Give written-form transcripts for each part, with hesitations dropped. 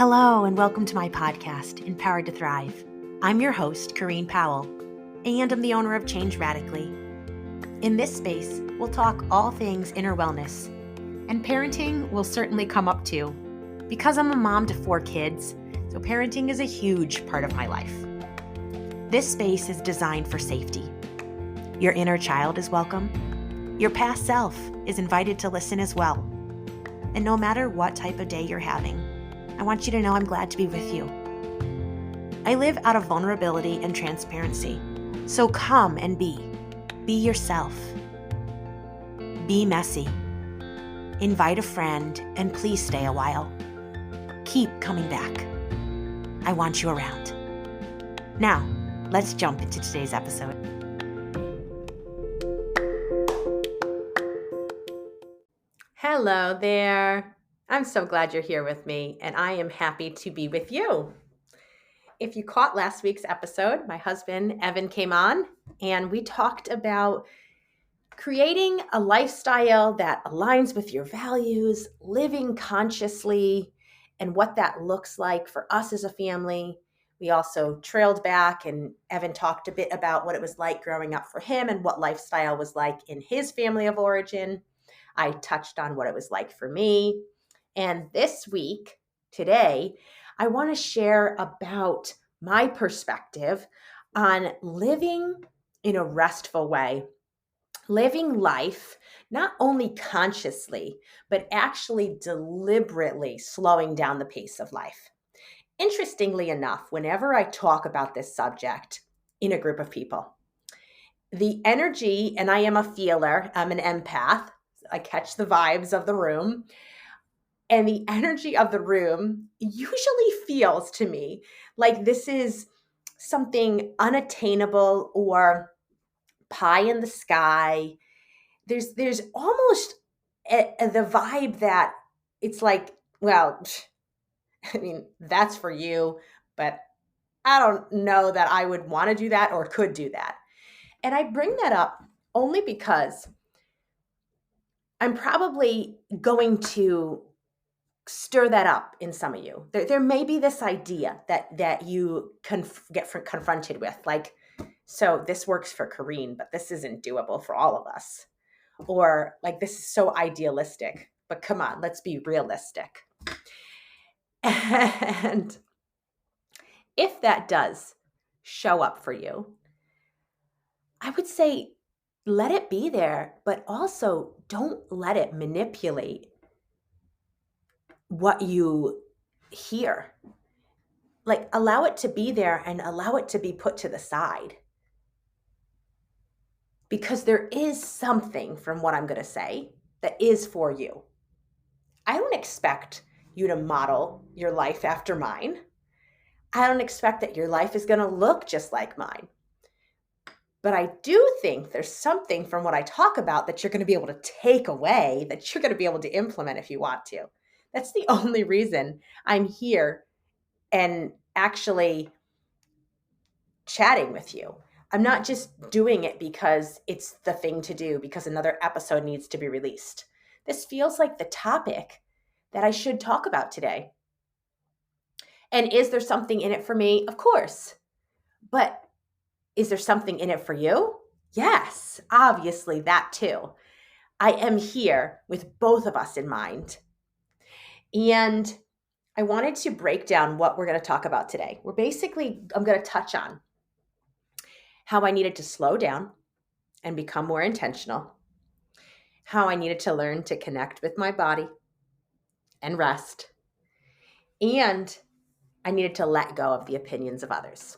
Hello, and welcome to my podcast, Empowered to Thrive. I'm your host, Corrine Powell, and I'm the owner of Change Radically. In this space, we'll talk all things inner wellness, and parenting will certainly come up too, because I'm a mom to 4 kids, so parenting is a huge part of my life. This space is designed for safety. Your inner child is welcome. Your past self is invited to listen as well. And no matter what type of day you're having, I want you to know I'm glad to be with you. I live out of vulnerability and transparency, so come and be. Be yourself. Be messy. Invite a friend, and please stay a while. Keep coming back. I want you around. Now, let's jump into today's episode. Hello there. I'm so glad you're here with me, and I am happy to be with you. If you caught last week's episode, my husband, Evan, came on, and we talked about creating a lifestyle that aligns with your values, living consciously, and what that looks like for us as a family. We also trailed back, and Evan talked a bit about what it was like growing up for him and what lifestyle was like in his family of origin. I touched on what it was like for me. And this week, today, I want to share about my perspective on living in a restful way, living life not only consciously, but actually deliberately slowing down the pace of life. Interestingly enough, whenever I talk about this subject in a group of people, the energy, and I am a feeler, I'm an empath, I catch the vibes of the room. And the energy of the room usually feels to me like this is something unattainable or pie in the sky. There's almost the vibe that it's like, well, I mean, that's for you, but I don't know that I would want to do that or could do that. And I bring that up only because I'm probably going to stir that up in some of you. There may be this idea that you get confronted with, like, so this works for Corrine, but this isn't doable for all of us. Or like, this is so idealistic, but come on, let's be realistic. And if that does show up for you, I would say let it be there, but also don't let it manipulate what you hear. Like, allow it to be there and allow it to be put to the side. Because there is something from what I'm going to say that is for you. I don't expect you to model your life after mine. I don't expect that your life is going to look just like mine. But I do think there's something from what I talk about that you're going to be able to take away, that you're going to be able to implement if you want to. That's the only reason I'm here and actually chatting with you. I'm not just doing it because it's the thing to do, because another episode needs to be released. This feels like the topic that I should talk about today. And is there something in it for me? Of course. But is there something in it for you? Yes, obviously that too. I am here with both of us in mind. And I wanted to break down what we're going to talk about today. I'm going to touch on how I needed to slow down and become more intentional, how I needed to learn to connect with my body and rest, and I needed to let go of the opinions of others.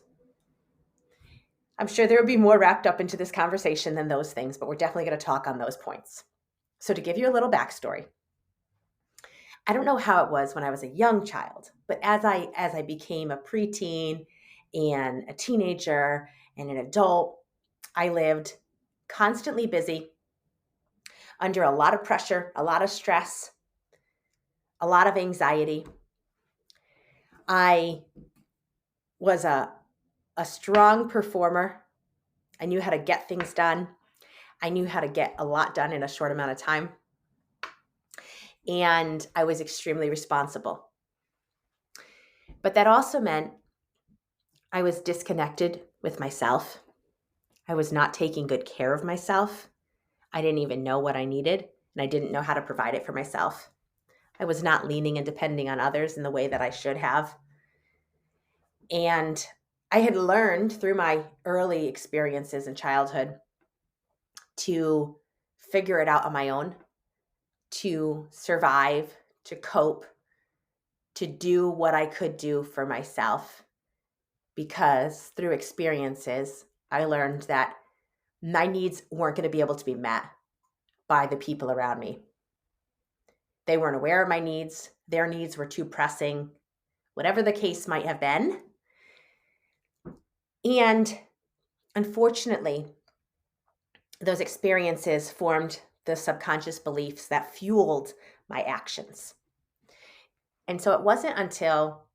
I'm sure there would be more wrapped up into this conversation than those things, but we're definitely going to talk on those points. So to give you a little backstory, I don't know how it was when I was a young child, but as I became a preteen and a teenager and an adult, I lived constantly busy, under a lot of pressure, a lot of stress, a lot of anxiety. I was a strong performer. I knew how to get things done. I knew how to get a lot done in a short amount of time. And I was extremely responsible. But that also meant I was disconnected with myself. I was not taking good care of myself. I didn't even know what I needed, and I didn't know how to provide it for myself. I was not leaning and depending on others in the way that I should have. And I had learned through my early experiences in childhood to figure it out on my own, to survive, to cope, to do what I could do for myself. Because through experiences, I learned that my needs weren't going to be able to be met by the people around me. They weren't aware of my needs. Their needs were too pressing, whatever the case might have been. And unfortunately, those experiences formed the subconscious beliefs that fueled my actions. And so it wasn't until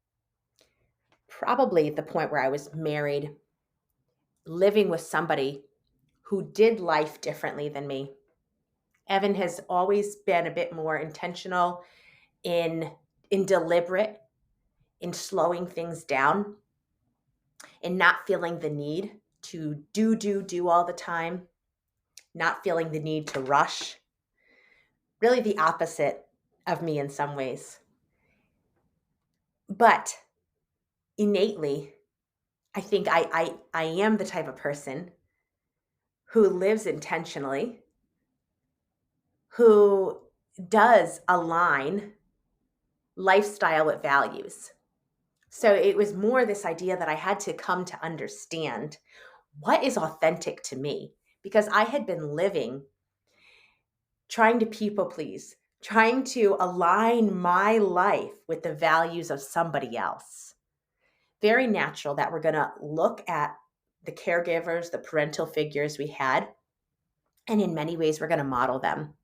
probably the point where I was married, living with somebody who did life differently than me. Evan has always been a bit more intentional in deliberate, in slowing things down, in not feeling the need to do all the time, not feeling the need to rush. Really the opposite of me in some ways. But innately, I think I am the type of person who lives intentionally, who does align lifestyle with values. So it was more this idea that I had to come to understand what is authentic to me, because I had been living trying to people please, trying to align my life with the values of somebody else. Very natural that we're going to look at the caregivers, the parental figures we had, and in many ways, we're going to model them.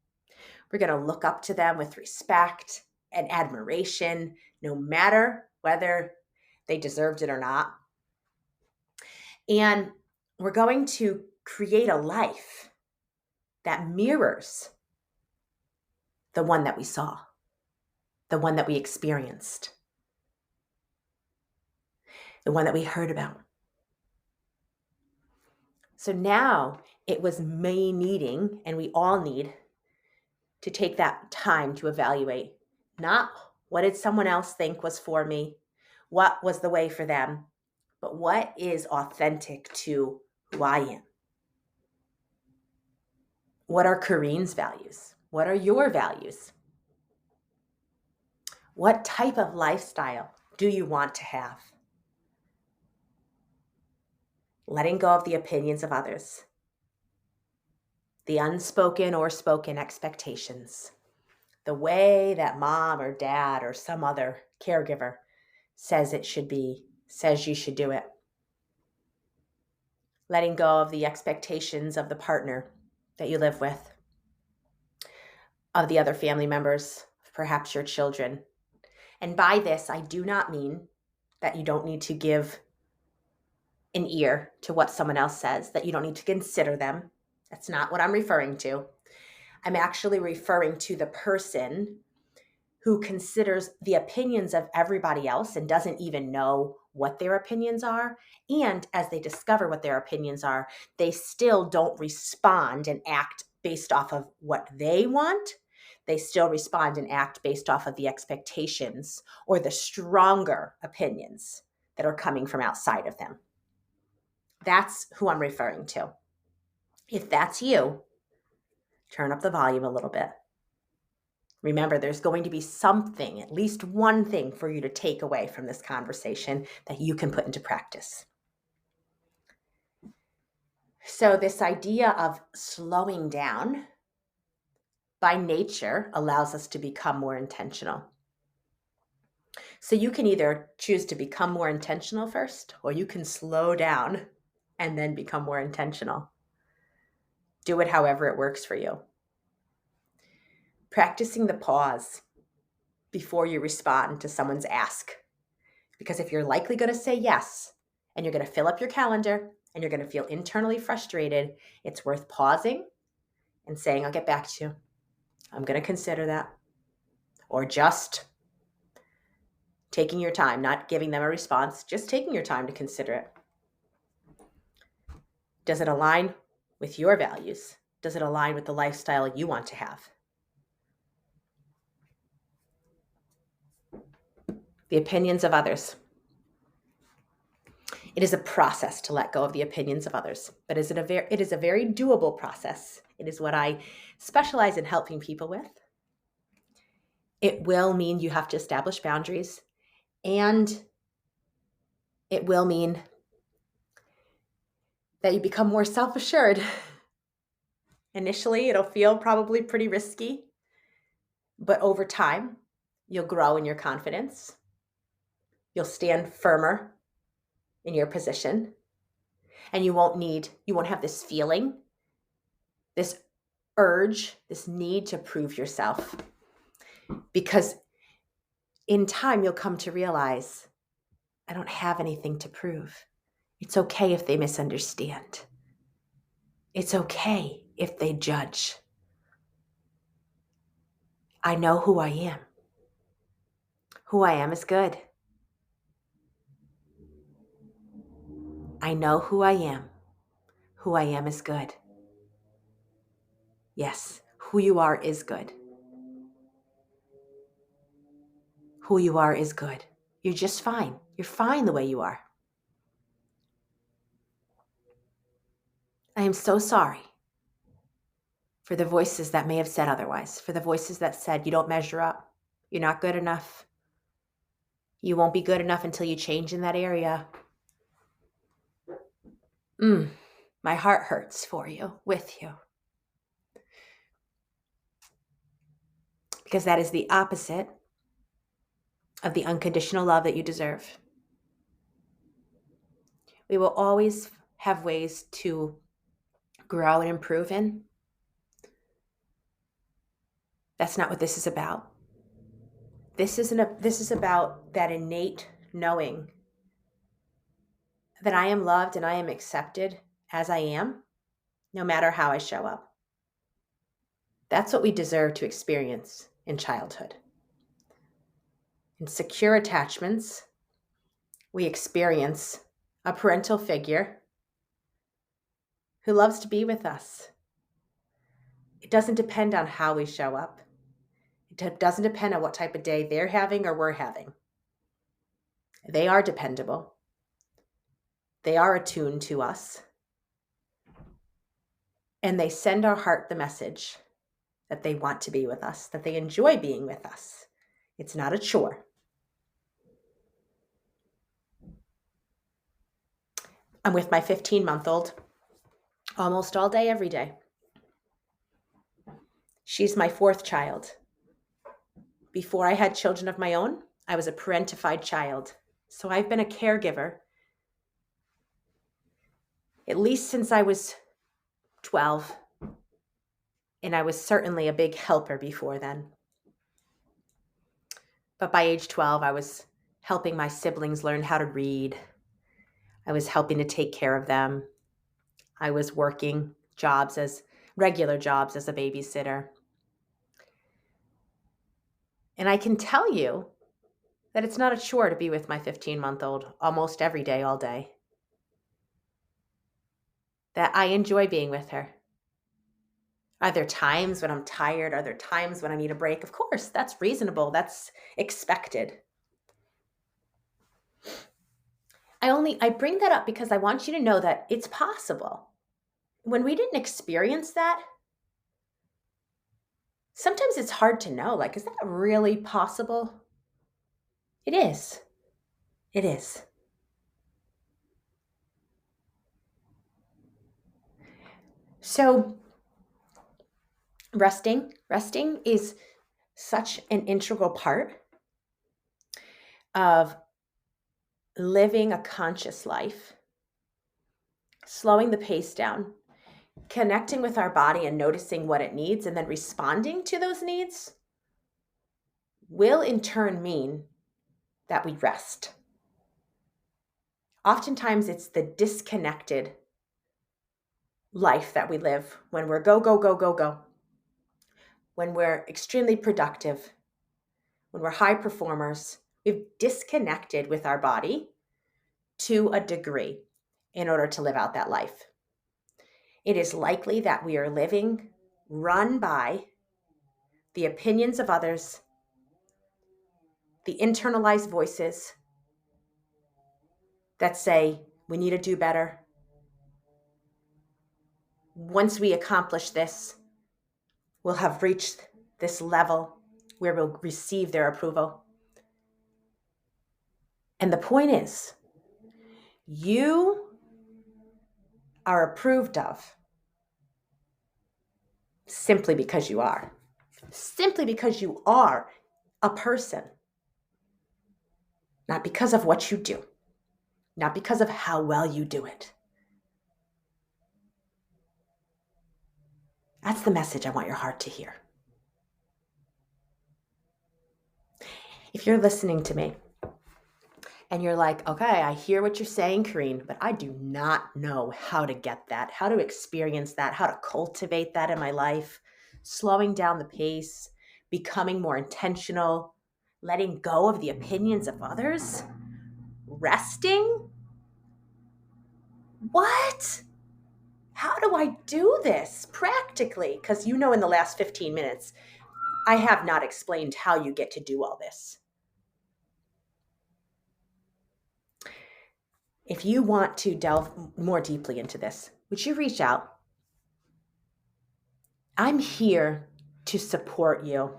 We're going to look up to them with respect and admiration, no matter whether they deserved it or not. And we're going to create a life that mirrors the one that we saw, the one that we experienced, the one that we heard about. So now it was me needing, and we all need, to take that time to evaluate not what did someone else think was for me, what was the way for them, but what is authentic to who I am. What are Kareen's values? What are your values? What type of lifestyle do you want to have? Letting go of the opinions of others, the unspoken or spoken expectations, the way that mom or dad or some other caregiver says it should be, says you should do it. Letting go of the expectations of the partner that you live with, of the other family members, perhaps your children. And by this, I do not mean that you don't need to give an ear to what someone else says, that you don't need to consider them. That's not what I'm referring to. I'm actually referring to the person who considers the opinions of everybody else and doesn't even know what their opinions are. And as they discover what their opinions are, they still don't respond and act based off of what they want. They still respond and act based off of the expectations or the stronger opinions that are coming from outside of them. That's who I'm referring to. If that's you, turn up the volume a little bit. Remember, there's going to be something, at least one thing for you to take away from this conversation that you can put into practice. So this idea of slowing down by nature allows us to become more intentional. So you can either choose to become more intentional first, or you can slow down and then become more intentional. Do it however it works for you. Practicing the pause before you respond to someone's ask. Because if you're likely going to say yes, and you're going to fill up your calendar, and you're going to feel internally frustrated, it's worth pausing and saying, I'll get back to you. I'm going to consider that. Or just Taking your time, not giving them a response, just taking your time to consider it. Does it align with your values? Does it align with the lifestyle you want to have? The opinions of others. It is a process to let go of the opinions of others, but it is a very doable process. It is what I specialize in helping people with. It will mean you have to establish boundaries, and it will mean that you become more self-assured. Initially, it'll feel probably pretty risky, but over time, you'll grow in your confidence. You'll stand firmer in your position, and you won't have this feeling, this urge, this need to prove yourself. Because in time, you'll come to realize, I don't have anything to prove. It's okay if they misunderstand. It's okay if they judge. I know who I am. Who I am is good. I know who I am. Who I am is good. Yes, who you are is good. Who you are is good. You're just fine. You're fine the way you are. I am so sorry for the voices that may have said otherwise, for the voices that said you don't measure up, you're not good enough, you won't be good enough until you change in that area. My heart hurts for you, with you. Because that is the opposite of the unconditional love that you deserve. We will always have ways to grow and improve in. That's not what this is about. This is about that innate knowing that I am loved and I am accepted as I am, no matter how I show up. That's what we deserve to experience in childhood. In secure attachments, we experience a parental figure who loves to be with us. It doesn't depend on how we show up. It doesn't depend on what type of day they're having or we're having. They are dependable. They are attuned to us. And they send our heart the message that they want to be with us, that they enjoy being with us. It's not a chore. I'm with my 15-month-old almost all day, every day. She's my fourth child. Before I had children of my own, I was a parentified child. So I've been a caregiver at least since I was 12. And I was certainly a big helper before then. But by age 12, I was helping my siblings learn how to read. I was helping to take care of them. I was working regular jobs as a babysitter. And I can tell you that it's not a chore to be with my 15-month-old almost every day, all day. That I enjoy being with her. Are there times when I'm tired? Are there times when I need a break? Of course, that's reasonable. That's expected. I bring that up because I want you to know that it's possible. When we didn't experience that, sometimes it's hard to know, is that really possible? It is. It is. So resting is such an integral part of living a conscious life, slowing the pace down, connecting with our body and noticing what it needs, and then responding to those needs will in turn mean that we rest. Oftentimes it's the disconnected life that we live when we're go, go, go, go, go. When we're extremely productive, when we're high performers, We've disconnected with our body to a degree in order to live out that life. It is likely that we are living run by the opinions of others, the internalized voices that say, we need to do better. Once we accomplish this, we'll have reached this level where we'll receive their approval. And the point is, you are approved of simply because you are. Simply because you are a person. Not because of what you do. Not because of how well you do it. That's the message I want your heart to hear. If you're listening to me and you're like, okay, I hear what you're saying, Kareen, but I do not know how to get that, how to experience that, how to cultivate that in my life, slowing down the pace, becoming more intentional, letting go of the opinions of others, resting. What? How do I do this practically? Because in the last 15 minutes, I have not explained how you get to do all this. If you want to delve more deeply into this, would you reach out? I'm here to support you.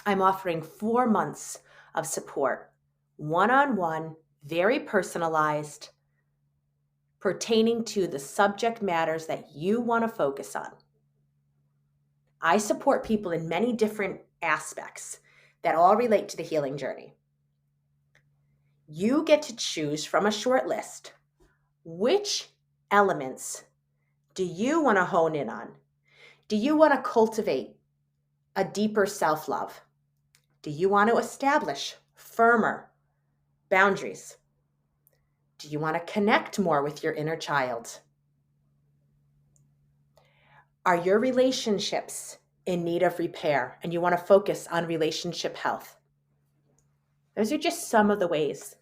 I'm offering 4 months of support, one-on-one, very personalized, pertaining to the subject matters that you want to focus on. I support people in many different aspects that all relate to the healing journey. You get to choose from a short list. Which elements do you want to hone in on? Do you want to cultivate a deeper self-love? Do you want to establish firmer boundaries? Do you want to connect more with your inner child? Are your relationships in need of repair and you want to focus on relationship health? Those are just some of the ways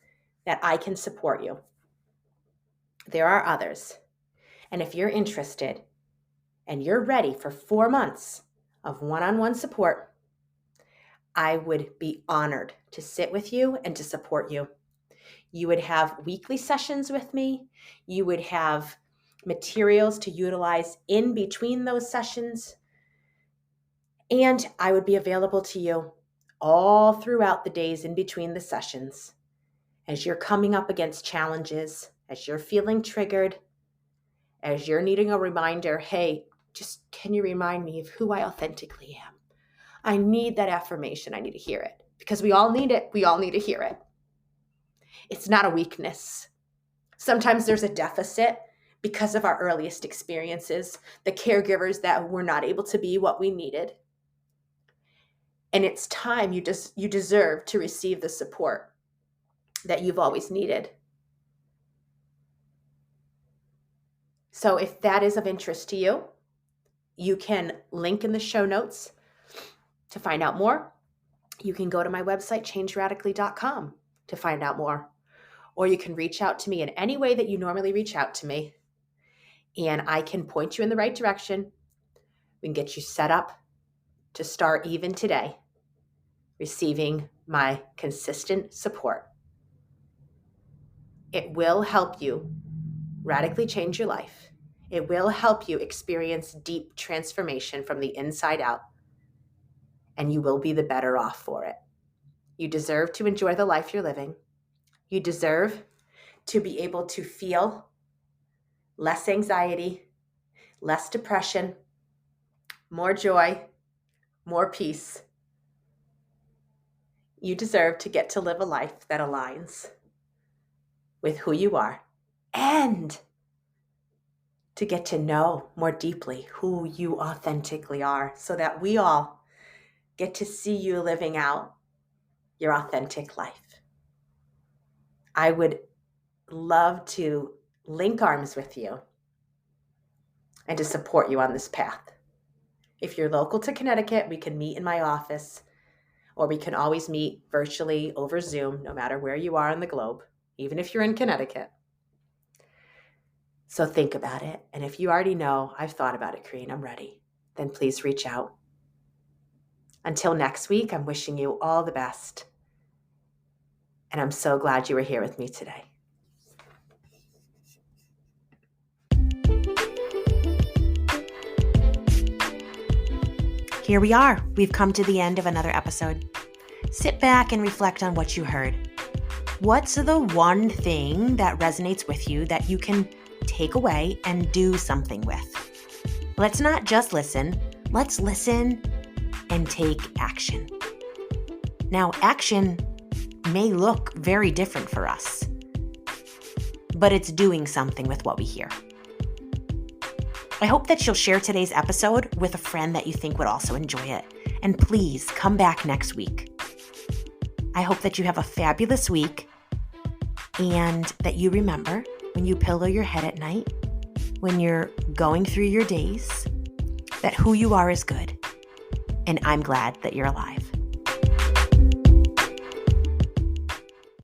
that I can support you. There are others. And if you're interested and you're ready for 4 months of one-on-one support, I would be honored to sit with you and to support you. You would have weekly sessions with me. You would have materials to utilize in between those sessions. And I would be available to you all throughout the days in between the sessions. As you're coming up against challenges, as you're feeling triggered, as you're needing a reminder, hey, just can you remind me of who I authentically am? I need that affirmation. I need to hear it because we all need it. We all need to hear it. It's not a weakness. Sometimes there's a deficit because of our earliest experiences, the caregivers that were not able to be what we needed. And it's time you deserve to receive the support that you've always needed. So if that is of interest to you, you can link in the show notes to find out more. You can go to my website, changeradically.com, to find out more. Or you can reach out to me in any way that you normally reach out to me. And I can point you in the right direction. We can get you set up to start even today, receiving my consistent support. It will help you radically change your life. It will help you experience deep transformation from the inside out, and you will be the better off for it. You deserve to enjoy the life you're living. You deserve to be able to feel less anxiety, less depression, more joy, more peace. You deserve to get to live a life that aligns with who you are and to get to know more deeply who you authentically are so that we all get to see you living out your authentic life. I would love to link arms with you and to support you on this path. If you're local to Connecticut, we can meet in my office, or we can always meet virtually over Zoom, no matter where you are in the globe, even if you're in Connecticut. So think about it. And if you already know, I've thought about it, Kareen, I'm ready, then please reach out. Until next week, I'm wishing you all the best. And I'm so glad you were here with me today. Here we are. We've come to the end of another episode. Sit back and reflect on what you heard. What's the one thing that resonates with you that you can take away and do something with? Let's not just listen. Let's listen and take action. Now, action may look very different for us, but it's doing something with what we hear. I hope that you'll share today's episode with a friend that you think would also enjoy it. And please come back next week. I hope that you have a fabulous week and that you remember when you pillow your head at night, when you're going through your days, that who you are is good. And I'm glad that you're alive.